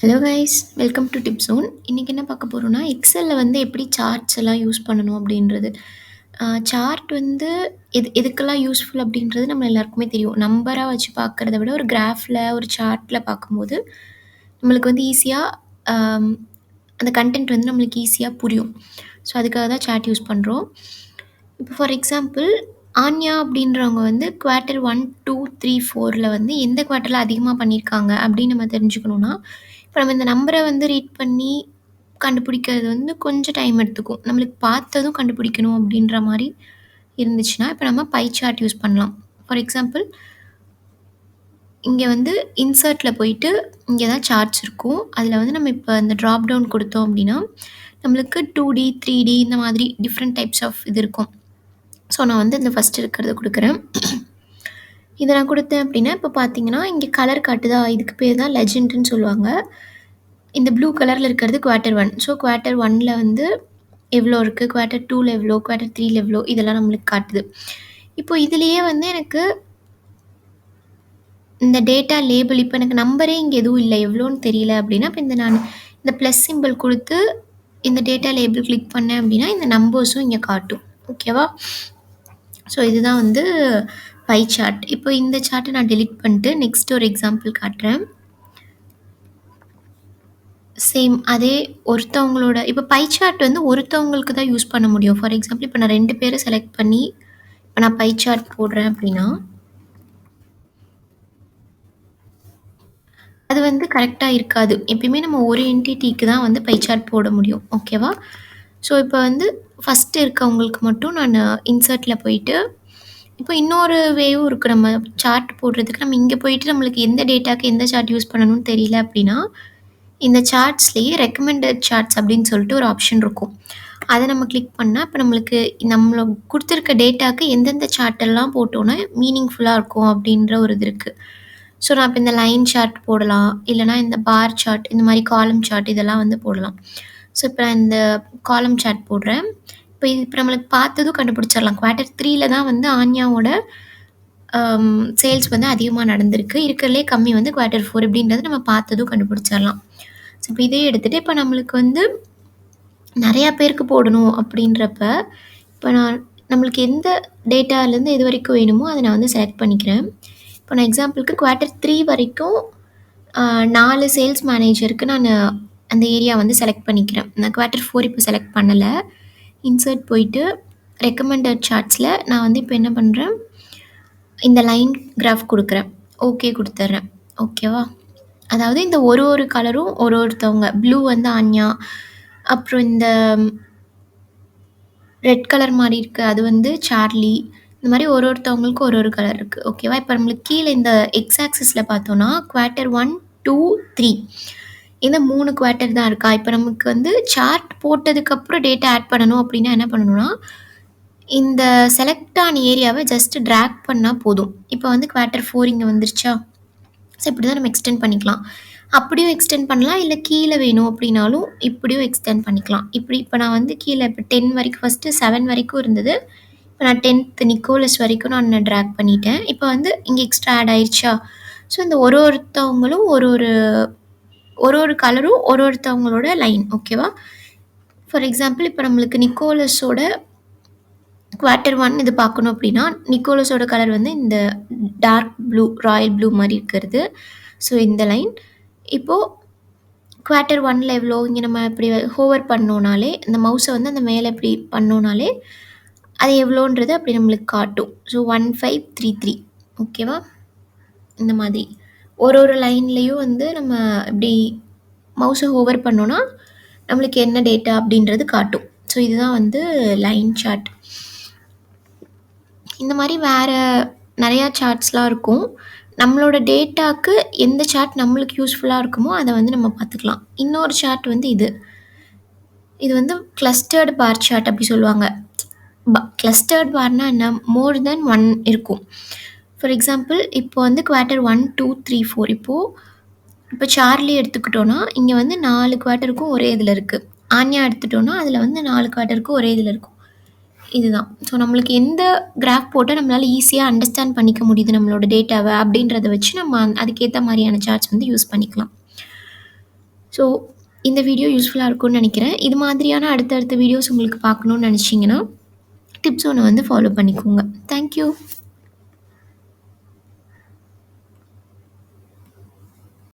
Hello guys, welcome to tip zone. இன்றைக்கி என்ன பார்க்க போகிறோம்னா, எக்ஸலில் வந்து எப்படி சார்ட்ஸ் எல்லாம் யூஸ் பண்ணணும் அப்படின்றது. சார்ட் வந்து எதுக்கெல்லாம் யூஸ்ஃபுல் அப்படின்றது நம்ம எல்லாருக்குமே தெரியும். நம்பராக வச்சு பார்க்குறத விட ஒரு கிராஃபில் ஒரு சார்ட்டில் பார்க்கும்போது நம்மளுக்கு வந்து ஈஸியாக அந்த கண்டென்ட் வந்து நம்மளுக்கு ஈஸியாக புரியும். ஸோ அதுக்காக தான் சார்ட் யூஸ் பண்ணுறோம். இப்போ ஃபார் எக்ஸாம்பிள், ஆன்யா அப்படின்றவங்க வந்து குவார்ட்டர் 1, 2, 3, 4ல் வந்து எந்த குவார்ட்டரில் அதிகமாக பண்ணியிருக்காங்க அப்படின்னு நம்ம தெரிஞ்சுக்கணுன்னா, இப்போ நம்ம இந்த நம்பரை வந்து ரீட் பண்ணி கண்டுபிடிக்கிறது வந்து கொஞ்சம் டைம் எடுத்துக்கும். நம்மளுக்கு பார்த்ததும் கண்டுபிடிக்கணும் அப்படின்ற மாதிரி இருந்துச்சுன்னா, இப்போ நம்ம பை சார்ட் யூஸ் பண்ணலாம். ஃபார் எக்ஸாம்பிள், இங்கே வந்து இன்சர்ட்டில் போயிட்டு இங்கே தான் சார்ட்ஸ் இருக்கும். அதில் வந்து நம்ம இப்போ இந்த ட்ராப் டவுன் கொடுத்தோம் அப்படின்னா நம்மளுக்கு 2D 3D இந்த மாதிரி டிஃப்ரெண்ட் டைப்ஸ் ஆஃப் இது இருக்கும். ஸோ நான் வந்து இந்த ஃபஸ்ட் இருக்கிறத கொடுக்குறேன். இதை நான் கொடுத்தேன் அப்படின்னா இப்போ பார்த்தீங்கன்னா இங்கே கலர் காட்டுதா, இதுக்கு பேர் தான் லெஜெண்ட்னு சொல்லுவாங்க. இந்த ப்ளூ கலரில் இருக்கிறது குவார்ட்டர் 1. ஸோ குவார்ட்டர் 1ல் வந்து எவ்வளோ இருக்குது, குவார்ட்டர் 2ல் எவ்வளோ, குவார்ட்டர் 3ல் எவ்வளோ, இதெல்லாம் நம்மளுக்கு காட்டுது. இப்போ இதுலேயே வந்து எனக்கு இந்த டேட்டா லேபிள், இப்போ எனக்கு நம்பரே இங்கே எதுவும் இல்லை, எவ்வளோன்னு தெரியல அப்படின்னா, இப்போ நான் இந்த ப்ளஸ் சிம்பிள் கொடுத்து இந்த டேட்டா லேபிள் கிளிக் பண்ணேன் அப்படின்னா இந்த நம்பர்ஸும் இங்கே காட்டும். ஓகேவா? ஸோ இதுதான் வந்து பை சார்ட். இப்போ இந்த சார்ட்டை நான் டெலிட் பண்ணிட்டு நெக்ஸ்ட் ஒரு எக்ஸாம்பிள் காட்டுறேன். சேம் அதே ஒருத்தவங்களோட இப்போ பை சார்ட் வந்து ஒருத்தவங்களுக்கு தான் யூஸ் பண்ண முடியும். ஃபார் எக்ஸாம்பிள், இப்போ நான் 2 பேரை செலக்ட் பண்ணி இப்போ நான் பை சார்ட் போடுறேன் அப்படின்னா அது வந்து கரெக்டாக இருக்காது. எப்பயுமே நம்ம ஒரு என்டிட்டிக்கு தான் வந்து பை சார்ட் போட முடியும். ஓகேவா? ஸோ இப்போ வந்து ஃபஸ்ட்டு இருக்கவங்களுக்கு மட்டும் நான் இன்சர்ட்டில் போயிட்டு இப்போ இன்னொரு வேவும் இருக்குது. நம்ம சார்ட் போடுறதுக்கு நம்ம இங்கே போயிட்டு நம்மளுக்கு எந்த டேட்டாக்கு எந்த சார்ட் யூஸ் பண்ணணும்னு தெரியல அப்படின்னா, இந்த சார்ட்ஸ்லேயே ரெக்கமெண்டட் சார்ட்ஸ் அப்படின்னு சொல்லிட்டு ஒரு ஆப்ஷன் இருக்கும். அதை நம்ம கிளிக் பண்ணால் இப்போ நம்மளுக்கு நம்மள கொடுத்துருக்க டேட்டாக்கு எந்தெந்த சார்ட்டெல்லாம் போட்டோன்னா மீனிங்ஃபுல்லாக இருக்கும் அப்படின்ற ஒரு இது இருக்குது. ஸோ நான் இப்போ இந்த லைன் சார்ட் போடலாம், இல்லைனா இந்த பார் சார்ட், இந்த மாதிரி காலம் சார்ட் இதெல்லாம் வந்து போடலாம். ஸோ இப்போ நான் இந்த காலம் சார்ட் போடுறேன். இப்போ நம்மளுக்கு பார்த்ததும் கண்டுபிடிச்சிடலாம். குவார்ட்டர் 3ல் தான் வந்து ஆன்யாவோட சேல்ஸ் வந்து அதிகமாக நடந்திருக்கு. இருக்கிறதுலே கம்மி வந்து குவார்ட்டர் 4 இப்படின்றது நம்ம பார்த்ததும் கண்டுபிடிச்சிடலாம். ஸோ இப்போ இதே எடுத்துகிட்டு இப்போ நம்மளுக்கு வந்து நிறையா பேருக்கு போடணும் அப்படின்றப்ப இப்போ நம்மளுக்கு எந்த டேட்டாலேருந்து எது வரைக்கும் வேணுமோ அதை நான் வந்து செலக்ட் பண்ணிக்கிறேன். இப்போ நான் எக்ஸாம்பிளுக்கு குவார்ட்டர் 3 வரைக்கும் 4 சேல்ஸ் மேனேஜருக்கு நான் அந்த ஏரியா வந்து செலக்ட் பண்ணிக்கிறேன். நான் குவார்ட்டர் 4 இப்போ செலக்ட் பண்ணலை. இன்சர்ட் போயிட்டு ரெக்கமெண்டட் சார்ட்ஸில் நான் வந்து இப்போ என்ன பண்ணுறேன், இந்த லைன் கிராஃப் கொடுக்குறேன். ஓகே கொடுத்துட்றேன். ஓகேவா? அதாவது இந்த ஒரு கலரும் ஒருத்தவங்க, ப்ளூ வந்து ஆன்யா, அப்புறம் இந்த ரெட் கலர் மாதிரி இருக்குது அது வந்து சார்லி, இந்த மாதிரி ஒருத்தவங்களுக்கு ஒரு கலர் இருக்குது. ஓகேவா? இப்போ நம்மளுக்கு கீழே இந்த எக்ஸ் ஆக்சிஸில் பார்த்தோன்னா குவார்ட்டர் 1, 2, 3 இந்த 3 குவார்ட்டர் தான் இருக்கா. இப்போ நமக்கு வந்து சார்ட் போட்டதுக்கப்புறம் டேட்டா ஆட் பண்ணணும் அப்படின்னா என்ன பண்ணணும்னா, இந்த செலக்ட் ஆன ஏரியாவை ஜஸ்ட் ட்ராக் பண்ணால் போதும். இப்போ வந்து குவார்ட்டர் 4 இங்கே வந்துருச்சா. ஸோ இப்படி தான் நம்ம எக்ஸ்டெண்ட் பண்ணிக்கலாம். அப்படியும் எக்ஸ்டெண்ட் பண்ணலாம், இல்லை கீழே வேணும் அப்படின்னாலும் இப்படியும் எக்ஸ்டெண்ட் பண்ணிக்கலாம். இப்போ நான் வந்து கீழே இப்போ 10 வரைக்கும், ஃபஸ்ட்டு 7 வரைக்கும் இருந்தது. இப்போ நான் 10th நிக்கோலஸ் வரைக்கும் நான் ட்ராக் பண்ணிட்டேன். இப்போ வந்து இங்கே எக்ஸ்ட்ரா ஆட் ஆயிடுச்சா. ஸோ இந்த ஒருத்தவங்களும் ஒரு கலரும் ஒருத்தவங்களோட லைன். ஓகேவா? ஃபார் எக்ஸாம்பிள், இப்போ நம்மளுக்கு நிக்கோலஸோட குவார்ட்டர் 1 இது பார்க்கணும் அப்படின்னா நிக்கோலஸோட கலர் வந்து இந்த டார்க் ப்ளூ, ராயல் ப்ளூ மாதிரி இருக்கிறது. ஸோ இந்த லைன் இப்போது குவார்ட்டர் 1ல் எவ்வளோ, இங்கே நம்ம இப்படி ஹோவர் பண்ணோனாலே இந்த மவுஸை வந்து அந்த மேலே இப்படி பண்ணோனாலே அது எவ்வளோன்றது அப்படி நம்மளுக்கு காட்டும். ஸோ 1533. ஓகேவா? இந்த மாதிரி ஒரு லைன்லேயும் வந்து நம்ம இப்படி மவுஸை ஹோவர் பண்ணோன்னா நம்மளுக்கு என்ன டேட்டா அப்படின்றது காட்டும். ஸோ இதுதான் வந்து லைன் சார்ட். இந்த மாதிரி வேறு நிறையா சார்ட்ஸ்லாம் இருக்கும். நம்மளோட டேட்டாவுக்கு எந்த சார்ட் நம்மளுக்கு யூஸ்ஃபுல்லாக இருக்குமோ அதை வந்து நம்ம பார்த்துக்கலாம். இன்னொரு சார்ட் வந்து இது வந்து கிளஸ்டர்டு பார் சார்ட் அப்படி சொல்லுவாங்க. கிளஸ்டர்ட் பார்னால் என்ன, மோர் தென் 1 இருக்கும். ஃபார் எக்ஸாம்பிள், இப்போ வந்து குவார்ட்டர் 1, 2, 3, 4 இப்போ சார்லி எடுத்துக்கிட்டோன்னா இங்கே வந்து 4 குவார்ட்டருக்கும் ஒரே இதில் இருக்குது. ஆன்யா எடுத்துட்டோன்னா அதில் வந்து 4 குவார்ட்டருக்கும் ஒரே இதில் இருக்கும். இதுதான். ஸோ நம்மளுக்கு எந்த கிராஃப் போட்டால் நம்மளால் ஈஸியாக அண்டர்ஸ்டாண்ட் பண்ணிக்க முடியுது நம்மளோட டேட்டாவை அப்படின்றத வச்சு நம்ம அதுக்கேற்ற மாதிரியான சார்ட்ஸ் வந்து யூஸ் பண்ணிக்கலாம். ஸோ இந்த வீடியோ யூஸ்ஃபுல்லா இருக்கும்னு நெனைக்கிறேன். இது மாதிரியான அடுத்தடுத்த வீடியோஸ் உங்களுக்கு பார்க்கணும்னு நெனச்சீங்கன்னா, டிப்ஸ் ஒண்ணு வந்து ஃபாலோ பண்ணிக்கோங்க. Thank you.